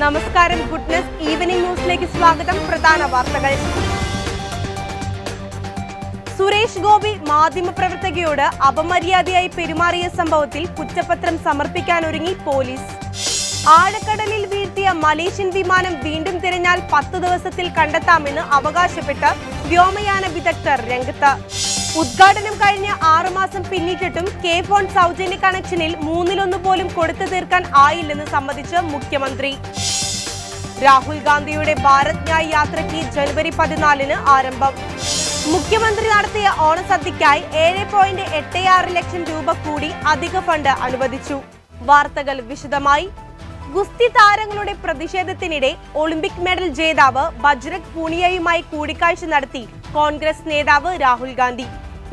നമസ്കാരം, goodness evening ന്യൂസിലേക്ക് സ്വാഗതം. പ്രധാന വാർത്തകൾ. സുരേഷ് ഗോപി മാധ്യമപ്രവർത്തകയോട് അപമര്യാദയായി പെരുമാറിയ സംഭവത്തിൽ കുറ്റപത്രം സമർപ്പിക്കാനൊരുങ്ങി പോലീസ്. ആഴക്കടലിൽ വീഴ്ത്തിയ മലേഷ്യൻ വിമാനം വീണ്ടും തിരഞ്ഞാൽ 10 ദിവസത്തിൽ കണ്ടെത്താമെന്ന് അവകാശപ്പെട്ട് വ്യോമയാന വിദഗ്ധർ രംഗത്ത്. ഉദ്ഘാടനം കഴിഞ്ഞ 6 മാസം പിന്നിട്ടിട്ടും കെ-ഫോൺ സൗജന്യ കണക്ഷനിൽ 1/3 പോലും കൊടുത്തു തീർക്കാൻ ആയില്ലെന്ന് സമ്മതിച്ച് മുഖ്യമന്ത്രി. രാഹുൽ ഗാന്ധിയുടെ ഭാരത് ന്യായ് യാത്രയ്ക്ക് ജനുവരി 14-ന് ആരംഭം. മുഖ്യമന്ത്രി നടത്തിയ ഓണസദ്യയ്ക്കായി 7.86 ലക്ഷം രൂപ കൂടി അധിക ഫണ്ട് അനുവദിച്ചു. വാർത്തകൾ വിശദമായി. ഗുസ്തി താരങ്ങളുടെ പ്രതിഷേധത്തിനിടെ ഒളിമ്പിക് മെഡൽ ജേതാവ് ബജ്രംഗ് പൂണിയയുമായി കൂടിക്കാഴ്ച നടത്തി കോൺഗ്രസ് നേതാവ് രാഹുൽ ഗാന്ധി.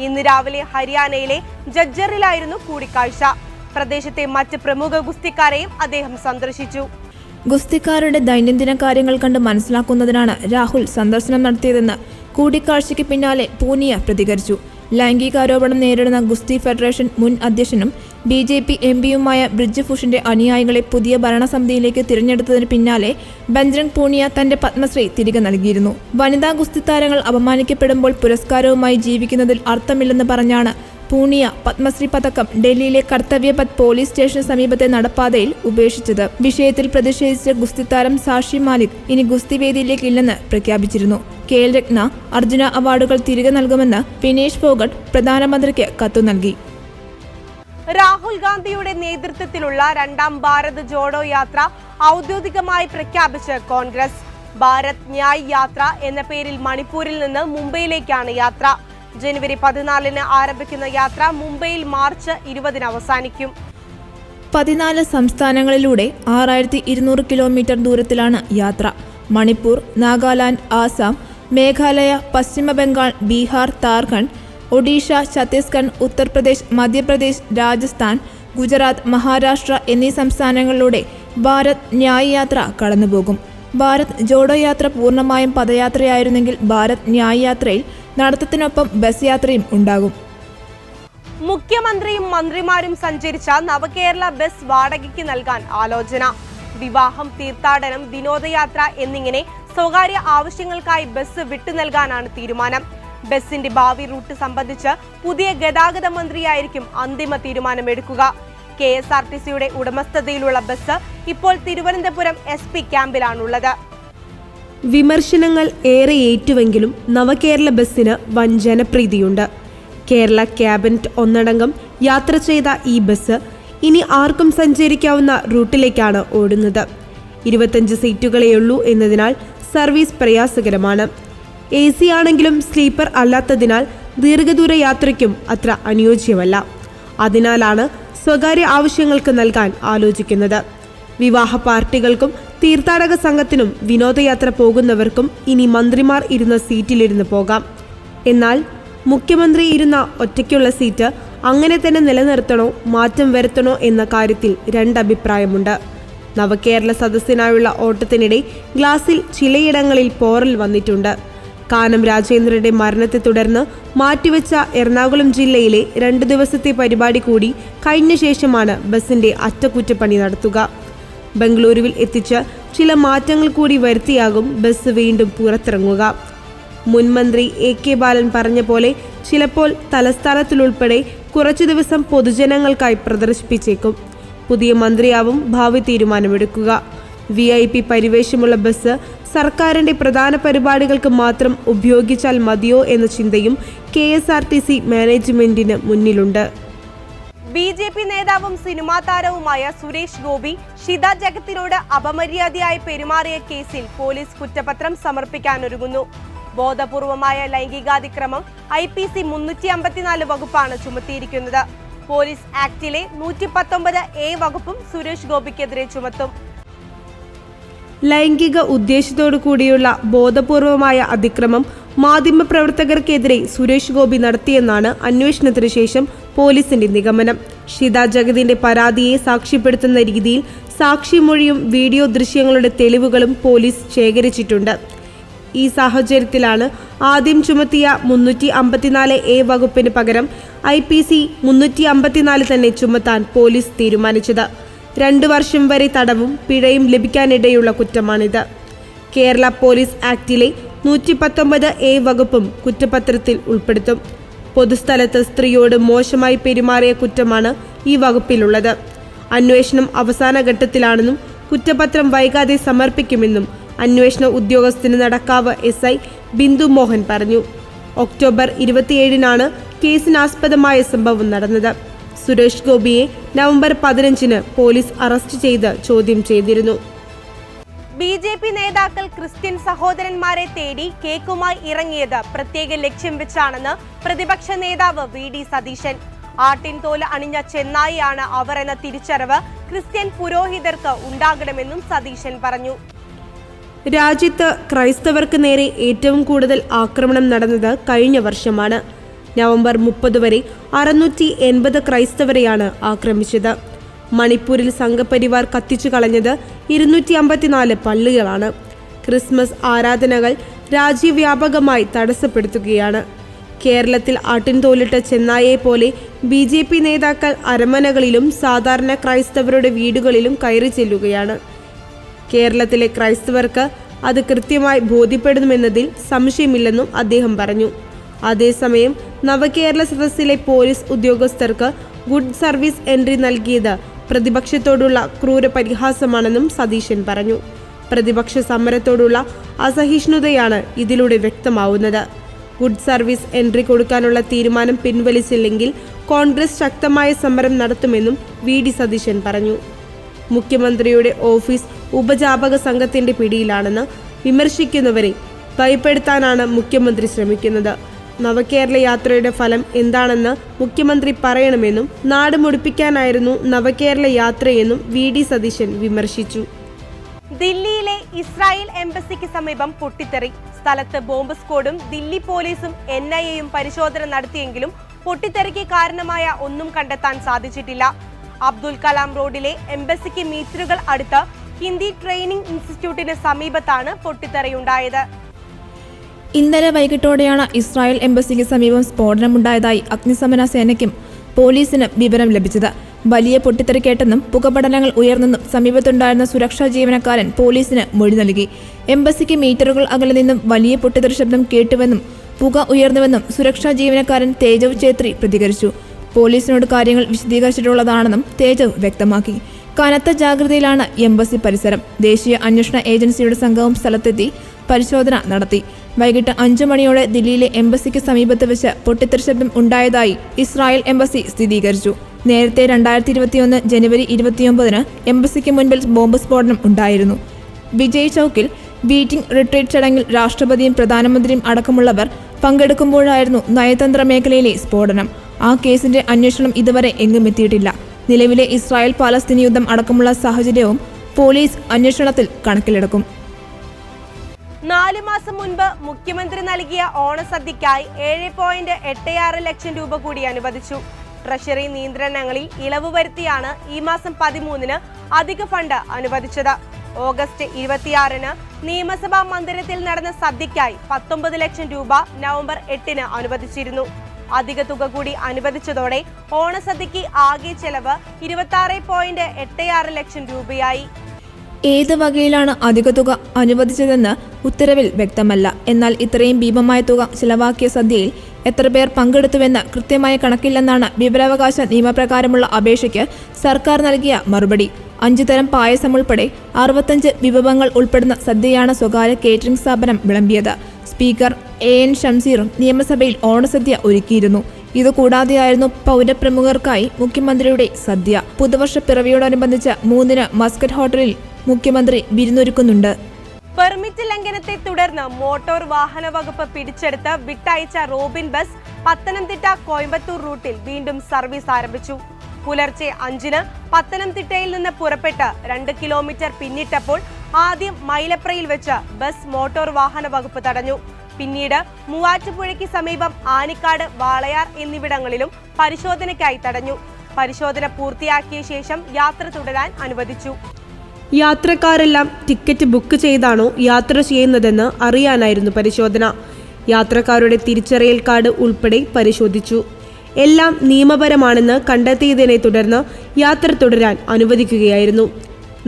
ഇന്ന് രാവിലെ ഹരിയാനയിലെ ജജ്ജറിലായിരുന്നു കൂടിക്കാഴ്ച. പ്രദേശത്തെ മറ്റ് പ്രമുഖ ഗുസ്തിക്കാരെയും അദ്ദേഹം സന്ദർശിച്ചു. ഗുസ്തിക്കാരുടെ ദൈനംദിന കാര്യങ്ങൾ കണ്ട് മനസ്സിലാക്കുന്നതിനാണ് രാഹുൽ സന്ദർശനം നടത്തിയതെന്ന് കൂടിക്കാഴ്ചയ്ക്ക് പിന്നാലെ പൂനിയ പ്രതികരിച്ചു. ലൈംഗികാരോപണം നേരിടുന്ന ഗുസ്തി ഫെഡറേഷൻ മുൻ അധ്യക്ഷനും BJP MPയുമായ ബ്രിജ് ഭൂഷന്റെ അനുയായികളെ പുതിയ ഭരണസമിതിയിലേക്ക് തിരഞ്ഞെടുത്തതിന് പിന്നാലെ ബജ്രംഗ് പൂണിയ തന്റെ പത്മശ്രീ തിരികെ നൽകിയിരുന്നു. വനിതാ ഗുസ്തി താരങ്ങൾ അപമാനിക്കപ്പെടുമ്പോൾ പുരസ്കാരവുമായി ജീവിക്കുന്നതിൽ അർത്ഥമില്ലെന്ന് പറഞ്ഞാണ് പൂണിയ പത്മശ്രീ പതക്കം ഡൽഹിയിലെ കർത്തവ്യപഥ് പോലീസ് സ്റ്റേഷന് സമീപത്തെ നടപ്പാതയിൽ ഉപേക്ഷിച്ചത്. വിഷയത്തിൽ പ്രതിഷേധിച്ച ഗുസ്തി താരം സാക്ഷി മാലിക് ഇനി ഗുസ്തി വേദിയിലേക്ക് ഇല്ലെന്ന് പ്രഖ്യാപിച്ചിരുന്നു. ഖേൽ രത്ന, അർജുന അവാർഡുകൾ തിരികെ നൽകുമെന്ന് വിനേഷ് ഫോഗട്ട് പ്രധാനമന്ത്രിക്ക് കത്തു നൽകി. രാഹുൽ ഗാന്ധിയുടെ നേതൃത്വത്തിലുള്ള 2ാം ഭാരത് ജോഡോ യാത്ര ഔദ്യോഗികമായി പ്രഖ്യാപിച്ച് കോൺഗ്രസ്. ഭാരത് ന്യായ് യാത്ര എന്ന പേരിൽ മണിപ്പൂരിൽ നിന്ന് മുംബൈയിലേക്കാണ് യാത്ര. ജനുവരി 14-ന് ആരംഭിക്കുന്ന യാത്ര മുംബൈയിൽ മാർച്ച് 20-ന് അവസാനിക്കും. 14 സംസ്ഥാനങ്ങളിലൂടെ 6200 കിലോമീറ്റർ ദൂരത്തിലാണ് യാത്ര. മണിപ്പൂർ, നാഗാലാൻഡ്, ആസാം, മേഘാലയ, പശ്ചിമ ബംഗാൾ, ബീഹാർ, ജാർഖണ്ഡ്, ഒഡീഷ, ഛത്തീസ്ഗഡ്, ഉത്തർപ്രദേശ്, മധ്യപ്രദേശ്, രാജസ്ഥാൻ, ഗുജറാത്ത്, മഹാരാഷ്ട്ര എന്നീ സംസ്ഥാനങ്ങളിലൂടെ ഭാരത് ന്യായ് യാത്ര കടന്നുപോകും. ഭാരത് ജോഡോ യാത്ര പൂർണ്ണമായും പദയാത്രയായിരുന്നെങ്കിൽ ഭാരത് ന്യായ് യാത്രയിൽ നടത്തത്തിനൊപ്പം ബസ് യാത്രയും ഉണ്ടാകും. മുഖ്യമന്ത്രിയും മന്ത്രിമാരും സഞ്ചരിച്ച നവകേരള ബസ് വാടകയ്ക്ക് നൽകാൻ ആലോചന. വിവാഹം, തീർത്ഥാടനം, വിനോദയാത്ര എന്നിങ്ങനെ സ്വകാര്യ ആവശ്യങ്ങൾക്കായി ബസ് വിട്ടു നൽകാനാണ് തീരുമാനം. ബസിന്റെ ഭാവി റൂട്ട് സംബന്ധിച്ച് പുതിയ ഗതാഗത മന്ത്രിയായിരിക്കും അന്തിമ തീരുമാനമെടുക്കുക. KSRTCയുടെ ഉടമസ്ഥതയിലുള്ള ബസ് ഇപ്പോൾ തിരുവനന്തപുരം SP ക്യാമ്പിലാണുള്ളത്. വിമർശനങ്ങൾ ഏറെ ഏറ്റുവെങ്കിലും നവകേരള ബസ്സിന് വൻ ജനപ്രീതിയുണ്ട്. കേരള ക്യാബിനറ്റ് ഒന്നടങ്കം യാത്ര ചെയ്ത ഈ ബസ് ഇനി ആർക്കും സഞ്ചരിക്കാവുന്ന റൂട്ടിലേക്കാണ് ഓടുന്നത്. 25 സീറ്റുകളേയുള്ളൂ എന്നതിനാൽ സർവീസ് പ്രയാസകരമാണ്. AC ആണെങ്കിലും സ്ലീപ്പർ അല്ലാത്തതിനാൽ ദീർഘദൂര യാത്രയ്ക്കും അത്ര അനുയോജ്യമല്ല. അതിനാലാണ് സ്വകാര്യ ആവശ്യങ്ങൾക്ക് നൽകാൻ ആലോചിക്കുന്നത്. വിവാഹ പാർട്ടികൾക്കും തീർത്ഥാടക സംഘത്തിനും വിനോദയാത്ര പോകുന്നവർക്കും ഇനി മന്ത്രിമാർ ഇരുന്ന സീറ്റിലിരുന്ന് പോകാം. എന്നാൽ മുഖ്യമന്ത്രി ഇരുന്ന ഒറ്റയ്ക്കുള്ള സീറ്റ് അങ്ങനെ തന്നെ നിലനിർത്തണോ മാറ്റം വരുത്തണോ എന്ന കാര്യത്തിൽ 2 അഭിപ്രായമുണ്ട്. നവകേരള സദസ്സിനായുള്ള ഓട്ടത്തിനിടെ ഗ്ലാസിൽ ചിലയിടങ്ങളിൽ പോറൽ വന്നിട്ടുണ്ട്. കാനം രാജേന്ദ്രന്റെ മരണത്തെ തുടർന്ന് മാറ്റിവെച്ച എറണാകുളം ജില്ലയിലെ 2 ദിവസത്തെ പരിപാടി കൂടി കഴിഞ്ഞ ശേഷമാണ് ബസിന്റെ അറ്റകുറ്റപ്പണി നടത്തുക. ബംഗളൂരുവിൽ എത്തിച്ച് ചില മാറ്റങ്ങൾ കൂടി വരുത്തിയാകും ബസ് വീണ്ടും പുറത്തിറങ്ങുക. മുൻമന്ത്രി AK ബാലൻ പറഞ്ഞ പോലെ ചിലപ്പോൾ തലസ്ഥാനത്തിലുൾപ്പെടെ കുറച്ചു ദിവസം പൊതുജനങ്ങൾക്കായി പ്രദർശിപ്പിച്ചേക്കും. പുതിയ മന്ത്രിയാവും ഭാവി തീരുമാനമെടുക്കുക. VIP പരിവേഷമുള്ള ബസ് സർക്കാരിന്റെ പ്രധാന പരിപാടികൾക്ക് മാത്രം ഉപയോഗിച്ചാൽ മതിയോ എന്ന ചിന്തയും KSRTC മാനേജ്മെന്റിന് മുന്നിലുണ്ട്. BJP നേതാവും സിനിമാ താരവുമായ സുരേഷ് ഗോപി ഷിത ജഗത്തിനോട് അപമര്യാദയായി പെരുമാറിയ കേസിൽ പോലീസ് കുറ്റപത്രം സമർപ്പിക്കാനൊരുങ്ങുന്നു. ബോധപൂർവമായ ലൈംഗികാതിക്രമം IPC 354 വകുപ്പാണ് ചുമത്തിയിരിക്കുന്നത്. പോലീസ് ആക്ടിലെ 119A വകുപ്പും സുരേഷ് ഗോപിക്കെതിരെ ചുമത്തും. ലൈംഗിക ഉദ്ദേശത്തോടു കൂടിയുള്ള ബോധപൂർവമായ അതിക്രമം മാധ്യമപ്രവർത്തകർക്കെതിരെ സുരേഷ് ഗോപി നടത്തിയെന്നാണ് അന്വേഷണത്തിന് ശേഷം പോലീസിന്റെ നിഗമനം. ഷിത ജഗതിന്റെ പരാതിയെ സാക്ഷ്യപ്പെടുത്തുന്ന രീതിയിൽ സാക്ഷിമൊഴിയും വീഡിയോ ദൃശ്യങ്ങളുടെ തെളിവുകളും പോലീസ് ശേഖരിച്ചിട്ടുണ്ട്. ഈ സാഹചര്യത്തിലാണ് ആദ്യം ചുമത്തിയ 354A വകുപ്പിന് പകരം IPC 354 തന്നെ ചുമത്താൻ പോലീസ് തീരുമാനിച്ചത്. 2 വർഷം വരെ തടവും പിഴയും ലഭിക്കാനിടയുള്ള കുറ്റമാണിത്. കേരള പോലീസ് ആക്ടിലെ 119A വകുപ്പും കുറ്റപത്രത്തിൽ ഉൾപ്പെടുത്തും. പൊതുസ്ഥലത്ത് സ്ത്രീയോട് മോശമായി പെരുമാറിയ കുറ്റമാണ് ഈ വകുപ്പിലുള്ളത്. അന്വേഷണം അവസാന ഘട്ടത്തിലാണെന്നും കുറ്റപത്രം വൈകാതെ സമർപ്പിക്കുമെന്നും അന്വേഷണ ഉദ്യോഗസ്ഥന് നടക്കാവ് SI ബിന്ദു മോഹൻ പറഞ്ഞു. ഒക്ടോബർ 27-നാണ് കേസിനാസ്പദമായ സംഭവം നടന്നത്. സുരേഷ് ഗോപിയെ നവംബർ 15-ന് പോലീസ് അറസ്റ്റ് ചെയ്ത് ചോദ്യം ചെയ്തിരുന്നു. BJP നേതാക്കൾ ക്രിസ്ത്യൻ സഹോദരന്മാരെ തേടി കേക്കുമായി ഇറങ്ങിയത് പ്രത്യേക ലക്ഷ്യം വെച്ചാണെന്ന് പ്രതിപക്ഷ നേതാവ് VD സതീശൻ. ആട്ടിൻ തോല് അണിഞ്ഞ ചെന്നായിയാണ് അവർ എന്ന തിരിച്ചറിവ് ക്രിസ്ത്യൻ പുരോഹിതർക്ക് ഉണ്ടാകണമെന്നും സതീശൻ പറഞ്ഞു. രാജ്യത്ത് ക്രൈസ്തവർക്ക് നേരെ ഏറ്റവും കൂടുതൽ ആക്രമണം നടന്നത് കഴിഞ്ഞ വർഷമാണ്. നവംബർ 30 വരെ 680 ക്രൈസ്തവരെയാണ് ആക്രമിച്ചത്. മണിപ്പൂരിൽ സംഘപരിവാർ കത്തിച്ചു കളഞ്ഞത് 254 പള്ളികളാണ്. ക്രിസ്മസ് ആരാധനകൾ രാജ്യവ്യാപകമായി തടസ്സപ്പെടുത്തുകയാണ്. കേരളത്തിൽ ആട്ടിൻതോലിട്ട ചെന്നായെ പോലെ BJP നേതാക്കൾ അരമനകളിലും സാധാരണ ക്രൈസ്തവരുടെ വീടുകളിലും കയറി ചെല്ലുകയാണ്. കേരളത്തിലെ ക്രൈസ്തവർക്ക് അത് കൃത്യമായി ബോധ്യപ്പെടുന്നുവെന്നതിൽ സംശയമില്ലെന്നും അദ്ദേഹം പറഞ്ഞു. അതേസമയം നവകേരള സദസ്സിലെ പോലീസ് ഉദ്യോഗസ്ഥർക്ക് ഗുഡ് സർവീസ് എൻട്രി നൽകിയത് പ്രതിപക്ഷത്തോടുള്ള ക്രൂര പരിഹാസമാണെന്നും സതീശൻ പറഞ്ഞു. പ്രതിപക്ഷ സമരത്തോടുള്ള അസഹിഷ്ണുതയാണ് ഇതിലൂടെ വ്യക്തമാവുന്നത്. ഗുഡ് സർവീസ് എൻട്രി കൊടുക്കാനുള്ള തീരുമാനം പിൻവലിച്ചില്ലെങ്കിൽ കോൺഗ്രസ് ശക്തമായ സമരം നടത്തുമെന്നും VD സതീശൻ പറഞ്ഞു. മുഖ്യമന്ത്രിയുടെ ഓഫീസ് ഉപജാപക സംഘത്തിന്റെ പിടിയിലാണെന്ന് വിമർശിക്കുന്നവരെ ഭയപ്പെടുത്താനാണ് മുഖ്യമന്ത്രി ശ്രമിക്കുന്നത്. നവകേരള യാത്രയുടെ ഫലം എന്താണെന്ന് മുഖ്യമന്ത്രി പറയണമെന്നും നാട് മുടിപ്പിക്കാനായിരുന്നു നവകേരള യാത്രയെന്നും VD സതീശൻ വിമർശിച്ചു. ദില്ലിയിലെ ഇസ്രായേൽ എംബസിക്ക് സമീപം പൊട്ടിത്തെറി. സ്ഥലത്ത് ബോംബ് സ്ക്വാഡും ദില്ലി പോലീസും NIAയും പരിശോധന നടത്തിയെങ്കിലും പൊട്ടിത്തെറിക്ക് കാരണമായ ഒന്നും കണ്ടെത്താൻ സാധിച്ചിട്ടില്ല. അബ്ദുൽ കലാം റോഡിലെ എംബസിക്ക് മീറ്ററുകൾ അടുത്ത് ഹിന്ദി ട്രെയിനിംഗ് ഇൻസ്റ്റിറ്റ്യൂട്ടിന് സമീപത്താണ് പൊട്ടിത്തെറിയുണ്ടായത്. ഇന്നലെ വൈകിട്ടോടെയാണ് ഇസ്രായേൽ എംബസിക്ക് സമീപം സ്ഫോടനമുണ്ടായതായി അഗ്നിശമന സേനയ്ക്കും പോലീസിന് വിവരം ലഭിച്ചത്. വലിയ പൊട്ടിത്തെറി കേട്ടെന്നും പുകപടലങ്ങൾ ഉയർന്നെന്നും സമീപത്തുണ്ടായിരുന്ന സുരക്ഷാ ജീവനക്കാരൻ പോലീസിന് മൊഴി നൽകി. എംബസിക്ക് മീറ്ററുകൾ അകലെ നിന്നും വലിയ പൊട്ടിത്തെറി ശബ്ദം കേട്ടുവെന്നും പുക ഉയർന്നുവെന്നും സുരക്ഷാ ജീവനക്കാരൻ തേജവ് ഛേത്രി പ്രതികരിച്ചു. പോലീസിനോട് കാര്യങ്ങൾ വിശദീകരിച്ചിട്ടുള്ളതാണെന്നും തേജവ് വ്യക്തമാക്കി. കനത്ത ജാഗ്രതയിലാണ് എംബസി പരിസരം. ദേശീയ അന്വേഷണ ഏജൻസിയുടെ സംഘവും സ്ഥലത്തെത്തി പരിശോധന നടത്തി. വൈകിട്ട് 5 മണിയോടെ ദില്ലിയിലെ എംബസിക്ക് സമീപത്ത് വെച്ച് പൊട്ടിത്തെറി ശബ്ദം ഉണ്ടായതായി ഇസ്രായേൽ എംബസി സ്ഥിരീകരിച്ചു. നേരത്തെ 2021 ജനുവരി 29-ന് എംബസിക്ക് മുൻപിൽ ബോംബ് സ്ഫോടനം ഉണ്ടായിരുന്നു. വിജയ് ചൌക്കിൽ ബീറ്റിംഗ് റിട്രീറ്റ് ചടങ്ങിൽ രാഷ്ട്രപതിയും പ്രധാനമന്ത്രിയും അടക്കമുള്ളവർ പങ്കെടുക്കുമ്പോഴായിരുന്നു നയതന്ത്ര മേഖലയിലെ സ്ഫോടനം. ആ കേസിന്റെ അന്വേഷണം ഇതുവരെ എങ്ങും എത്തിയിട്ടില്ല. നിലവിലെ ഇസ്രായേൽ പാലസ്തീൻ യുദ്ധം അടക്കമുള്ള സാഹചര്യവും പോലീസ് അന്വേഷണത്തിൽ കണക്കിലെടുക്കും. 4 മാസം മുൻപ് മുഖ്യമന്ത്രി നൽകിയ ഓണസദ്യക്കായി 7.86 ലക്ഷം രൂപ കൂടി അനുവദിച്ചു. ട്രഷറി നിയന്ത്രണങ്ങളിൽ ഇളവ് വരുത്തിയാണ് ഈ മാസം 13-ന് അധിക ഫണ്ട് അനുവദിച്ചത്. ഓഗസ്റ്റ് 26-ന് നിയമസഭാ മന്ദിരത്തിൽ നടന്ന സദ്യക്കായി 19 ലക്ഷം രൂപ നവംബർ 8-ന് അനുവദിച്ചിരുന്നു. അധിക തുക കൂടി അനുവദിച്ചതോടെ ഓണസദ്യക്ക് ആകെ ചെലവ് 26.86 ലക്ഷം രൂപയായി. ഏത് വകയിലാണ് അധിക തുക അനുവദിച്ചതെന്ന് ഉത്തരവിൽ വ്യക്തമല്ല. എന്നാൽ ഇത്രയും ഭീമമായ തുക ചിലവാക്കിയ സദ്യയിൽ എത്ര പേർ പങ്കെടുത്തുവെന്ന് കൃത്യമായ കണക്കില്ലെന്നാണ് വിവരാവകാശ നിയമപ്രകാരമുള്ള അപേക്ഷയ്ക്ക് സർക്കാർ നൽകിയ മറുപടി. 5 തരം പായസം ഉൾപ്പെടെ 65 വിഭവങ്ങൾ ഉൾപ്പെടുന്ന സദ്യയാണ് സ്വകാര്യ കേറ്ററിംഗ് സ്ഥാപനം വിളമ്പിയത്. സ്പീക്കർ AN ഷംസീറും നിയമസഭയിൽ ഓണസദ്യ ഒരുക്കിയിരുന്നു. ഇതുകൂടാതെയായിരുന്നു പൗരപ്രമുഖർക്കായി മുഖ്യമന്ത്രിയുടെ സദ്യ. പുതുവർഷ പിറവിയോടനുബന്ധിച്ച് 3-ന് മസ്കറ്റ് ഹോട്ടലിൽ മുഖ്യമന്ത്രി വിരുന്നൊരുക്കുന്നുണ്ട്. പെർമിറ്റ് ലംഘനത്തെ തുടർന്ന് മോട്ടോർ വാഹന വകുപ്പ് പിടിച്ചെടുത്ത് വിട്ടയച്ച റോബിൻ ബസ് പത്തനംതിട്ട കോയമ്പത്തൂർ റൂട്ടിൽ വീണ്ടും സർവീസ് ആരംഭിച്ചു. പുലർച്ചെ 5-ന് പത്തനംതിട്ടയിൽ നിന്ന് പുറപ്പെട്ട് 2 കിലോമീറ്റർ പിന്നിട്ടപ്പോൾ ആദ്യം മൈലപ്രയിൽ വെച്ച് ബസ് മോട്ടോർ വാഹന വകുപ്പ് തടഞ്ഞു. പിന്നീട് മൂവാറ്റുപുഴയ്ക്ക് സമീപം ആനിക്കാട്, വാളയാർ എന്നിവിടങ്ങളിലും പരിശോധനയ്ക്കായി തടഞ്ഞു. പരിശോധന പൂർത്തിയാക്കിയ ശേഷം യാത്ര തുടരാൻ അനുവദിച്ചു. യാത്രക്കാരെല്ലാം ടിക്കറ്റ് ബുക്ക് ചെയ്താണോ യാത്ര ചെയ്യുന്നതെന്ന് അറിയാനായിരുന്നു പരിശോധന. യാത്രക്കാരുടെ തിരിച്ചറിയൽ കാർഡ് ഉൾപ്പെടെ പരിശോധിച്ചു. എല്ലാം നിയമപരമാണെന്ന് കണ്ടെത്തിയതിനെ തുടർന്ന് യാത്ര തുടരാൻ അനുവദിക്കുകയായിരുന്നു.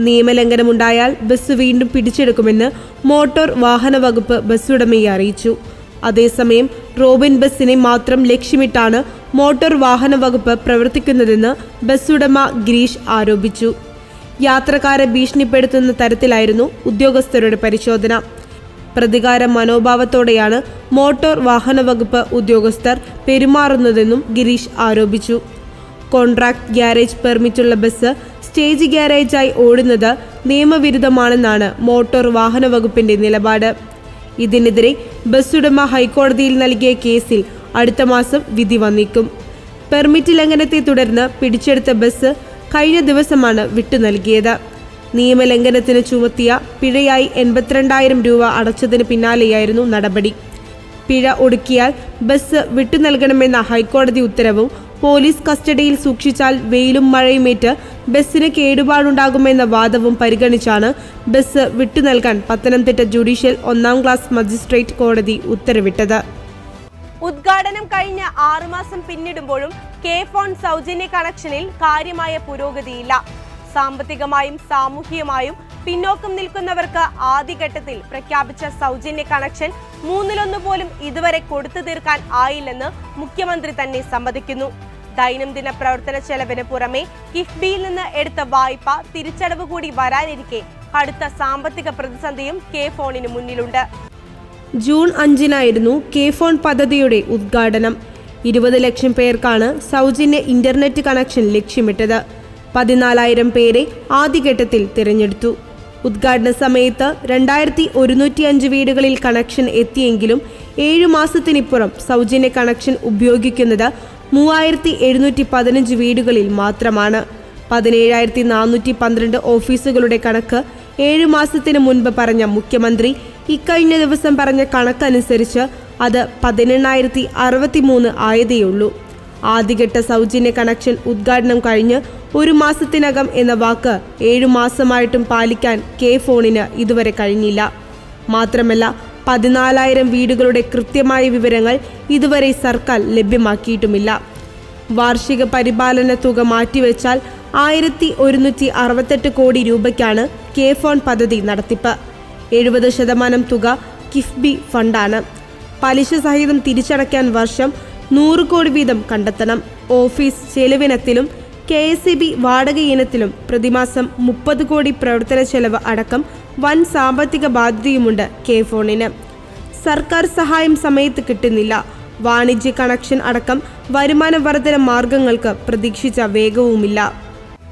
നിയമലംഘനമുണ്ടായാൽ ബസ് വീണ്ടും പിടിച്ചെടുക്കുമെന്ന് മോട്ടോർ വാഹന വകുപ്പ് ബസ് ഉടമയെ അറിയിച്ചു. അതേസമയം റോബിൻ ബസിനെ മാത്രം ലക്ഷ്യമിട്ടാണ് മോട്ടോർ വാഹന വകുപ്പ് പ്രവർത്തിക്കുന്നതെന്ന് ബസ് ഉടമ ഗിരീഷ് ആരോപിച്ചു. യാത്രക്കാരെ ഭീഷണിപ്പെടുത്തുന്ന തരത്തിലായിരുന്നു ഉദ്യോഗസ്ഥരുടെ പരിശോധന. പ്രതികാര മനോഭാവത്തോടെയാണ് മോട്ടോർ വാഹന വകുപ്പ് ഉദ്യോഗസ്ഥർ പെരുമാറുന്നതെന്നും ഗിരീഷ് ആരോപിച്ചു. കോൺട്രാക്ട് ഗ്യാരേജ് പെർമിറ്റുള്ള ബസ് സ്റ്റേജ് ഗ്യാരേജായി ഓടുന്നത് നിയമവിരുദ്ധമാണെന്നാണ് മോട്ടോർ വാഹന വകുപ്പിന്റെ നിലപാട്. ഇതിനെതിരെ ബസ് ഉടമ ഹൈക്കോടതിയിൽ നൽകിയ കേസിൽ അടുത്ത മാസം വിധി വന്നേക്കും. പെർമിറ്റ് ലംഘനത്തെ തുടർന്ന് പിടിച്ചെടുത്ത ബസ് കഴിഞ്ഞ ദിവസമാണ് വിട്ടു നൽകിയത്. നിയമലംഘനത്തിന് ചുമത്തിയ പിഴയായി 82,000 രൂപ അടച്ചതിന് പിന്നാലെയായിരുന്നു നടപടി. പിഴ ഒടുക്കിയാൽ ബസ് വിട്ടു നൽകണമെന്ന ഹൈക്കോടതി ഉത്തരവും പോലീസ് കസ്റ്റഡിയിൽ സൂക്ഷിച്ചാൽ വെയിലും മഴയുമേറ്റ് ബസ്സിന് കേടുപാടുണ്ടാകുമെന്ന വാദവും പരിഗണിച്ചാണ് ബസ് വിട്ടു നൽകാൻ പത്തനംതിട്ട ജുഡീഷ്യൽ 1ാം ക്ലാസ് മജിസ്ട്രേറ്റ് കോടതി ഉത്തരവിട്ടത്. ഉദ്ഘാടനം കഴിഞ്ഞ 6 മാസം പിന്നിടുമ്പോഴും കെ ഫോൺ സൗജന്യ കണക്ഷനിൽ കാര്യമായ പുരോഗതിയില്ല. സാമ്പത്തികമായും സാമൂഹികമായും പിന്നോക്കം നിൽക്കുന്നവർക്ക് ആദ്യഘട്ടത്തിൽ പ്രഖ്യാപിച്ച സൗജന്യ കണക്ഷൻ 1/3 പോലും ഇതുവരെ കൊടുത്തു തീർക്കാൻ ആയില്ലെന്ന് മുഖ്യമന്ത്രി തന്നെ സമ്മതിക്കുന്നു. ദൈനംദിന പ്രവർത്തന ചെലവിന് പുറമെ കിഫ്ബിയിൽ നിന്ന് എടുത്ത വായ്പ തിരിച്ചടവ് കൂടി വരാനിരിക്കെ കടുത്ത സാമ്പത്തിക പ്രതിസന്ധിയും കെ ഫോണിന് മുന്നിലുണ്ട്. ജൂൺ 5-നായിരുന്നു കെ ഫോൺ പദ്ധതിയുടെ ഉദ്ഘാടനം. 20 ലക്ഷം പേർക്കാണ് സൗജന്യ ഇന്റർനെറ്റ് കണക്ഷൻ ലക്ഷ്യമിട്ടത്. 14,000 പേരെ ആദ്യഘട്ടത്തിൽ തിരഞ്ഞെടുത്തു. ഉദ്ഘാടന സമയത്ത് 2,105 വീടുകളിൽ കണക്ഷൻ എത്തിയെങ്കിലും 7 മാസത്തിനിപ്പുറം സൗജന്യ കണക്ഷൻ ഉപയോഗിക്കുന്നത് 3,715 വീടുകളിൽ മാത്രമാണ്. 17,412 ഓഫീസുകളുടെ കണക്ക് 7 മാസത്തിന് മുൻപ് പറഞ്ഞ മുഖ്യമന്ത്രി ഇക്കഴിഞ്ഞ ദിവസം പറഞ്ഞ കണക്കനുസരിച്ച് അത് 18,063 ആയതേയുള്ളൂ. ആദ്യഘട്ട സൗജന്യ കണക്ഷൻ ഉദ്ഘാടനം കഴിഞ്ഞ് 1 മാസത്തിനകം എന്ന വാക്ക് 7 മാസമായിട്ടും പാലിക്കാൻ കെ ഫോണിന് ഇതുവരെ കഴിഞ്ഞില്ല. മാത്രമല്ല 14,000 വീടുകളുടെ കൃത്യമായ വിവരങ്ങൾ ഇതുവരെ സർക്കാർ ലഭ്യമാക്കിയിട്ടുമില്ല. വാർഷിക പരിപാലന തുക മാറ്റിവെച്ചാൽ 1,168 കോടി രൂപയ്ക്കാണ് കെ ഫോൺ പദ്ധതി നടത്തിപ്പ്. 70% തുക കിഫ്ബി ഫണ്ടാണ്. പലിശ സഹിതം തിരിച്ചടയ്ക്കാൻ വർഷം 100 കോടി വീതം കണ്ടെത്തണം. ഓഫീസ് ചെലവിനത്തിലും KSEB വാടക ഇനത്തിലും പ്രതിമാസം 30 കോടി പ്രവർത്തന ചെലവ് അടക്കം വൻ സാമ്പത്തിക ബാധ്യതയുമുണ്ട് കെ ഫോണിന്. സർക്കാർ സഹായം സമയത്ത് കിട്ടുന്നില്ല. വാണിജ്യ കണക്ഷൻ അടക്കം വരുമാന വർധന മാർഗങ്ങൾക്ക് പ്രതീക്ഷിച്ച വേഗവുമില്ല.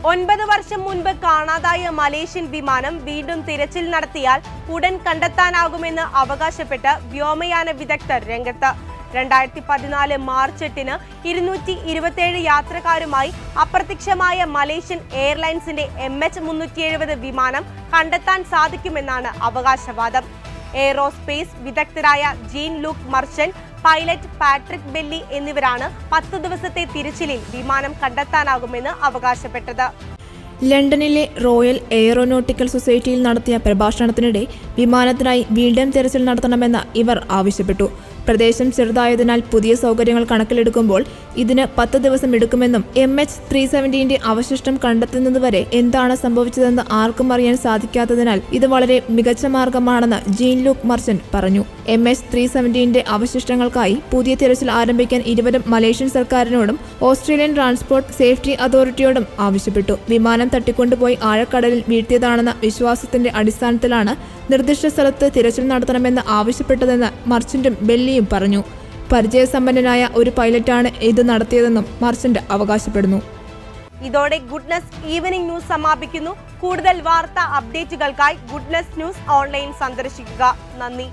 9 വർഷം മുൻപ് കാണാതായ മലേഷ്യൻ വിമാനം വീണ്ടും തിരച്ചിൽ നടത്തിയാൽ ഉടൻ കണ്ടെത്താനാകുമെന്ന് അവകാശപ്പെട്ട് വ്യോമയാന വിദഗ്ധർ രംഗത്ത്. 2014 മാർച്ച് 8-ന് 227 യാത്രക്കാരുമായി അപ്രത്യക്ഷമായ മലേഷ്യൻ എയർലൈൻസിന്റെ MH370 വിമാനം കണ്ടെത്താൻ സാധിക്കുമെന്നാണ് അവകാശവാദം. എയ്റോസ്പേസ് വിദഗ്ധരായ Jean Luc Marchand, pilot Patrick Belli എന്നിവരാണ് 10 ദിവസത്തെ തിരച്ചിലിൽ വിമാനം കണ്ടെത്താനാകുമെന്ന് അവകാശപ്പെട്ടത്. ലണ്ടനിലെ റോയൽ എയറോനോട്ടിക്കൽ സൊസൈറ്റിയിൽ നടത്തിയ പ്രഭാഷണത്തിനിടെ വിമാനത്തിനായി വീണ്ടും തെരച്ചിൽ നടത്തണമെന്ന് ഇവർ ആവശ്യപ്പെട്ടു. പ്രദേശം ചെറുതായതിനാൽ പുതിയ സൗകര്യങ്ങൾ കണക്കിലെടുക്കുമ്പോൾ ഇതിന് 10 ദിവസം എടുക്കുമെന്നും MH370 അവശിഷ്ടം കണ്ടെത്തുന്നതുവരെ എന്താണ് സംഭവിച്ചതെന്ന് ആർക്കും അറിയാൻ സാധിക്കാത്തതിനാൽ ഇത് വളരെ മികച്ച മാർഗമാണെന്ന് ജീൻ ലൂക്ക് മർച്ചന്റ് പറഞ്ഞു. MH370 അവശിഷ്ടങ്ങൾക്കായി പുതിയ തിരച്ചിൽ ആരംഭിക്കാൻ ഇരുവരും മലേഷ്യൻ സർക്കാരിനോടും ഓസ്ട്രേലിയൻ ട്രാൻസ്പോർട്ട് സേഫ്റ്റി അതോറിറ്റിയോടും ആവശ്യപ്പെട്ടു. വിമാനം തട്ടിക്കൊണ്ടുപോയി ആഴക്കടലിൽ വീഴ്ത്തിയതാണെന്ന വിശ്വാസത്തിന്റെ അടിസ്ഥാനത്തിലാണ് നിർദ്ദിഷ്ട സ്ഥലത്ത് തിരച്ചിൽ നടത്തണമെന്ന് ആവശ്യപ്പെട്ടതെന്ന് മർച്ചന്റും ബെല്ലിയും പറഞ്ഞു. പരിചയസമ്പന്നനായ ഒരു പൈലറ്റാണ് ഇത് നടത്തിയതെന്നും മർച്ചന്റ് അവകാശപ്പെടുന്നു. ഇതോടെ ഗുഡ്നസ് ഈവനിംഗ് ന്യൂസ് സമാപിക്കുന്നു. കൂടുതൽ വാർത്താ അപ്ഡേറ്റുകൾക്കായി ഗുഡ്നസ് ന്യൂസ് ഓൺലൈൻ സന്ദർശിക്കുക. നന്ദി.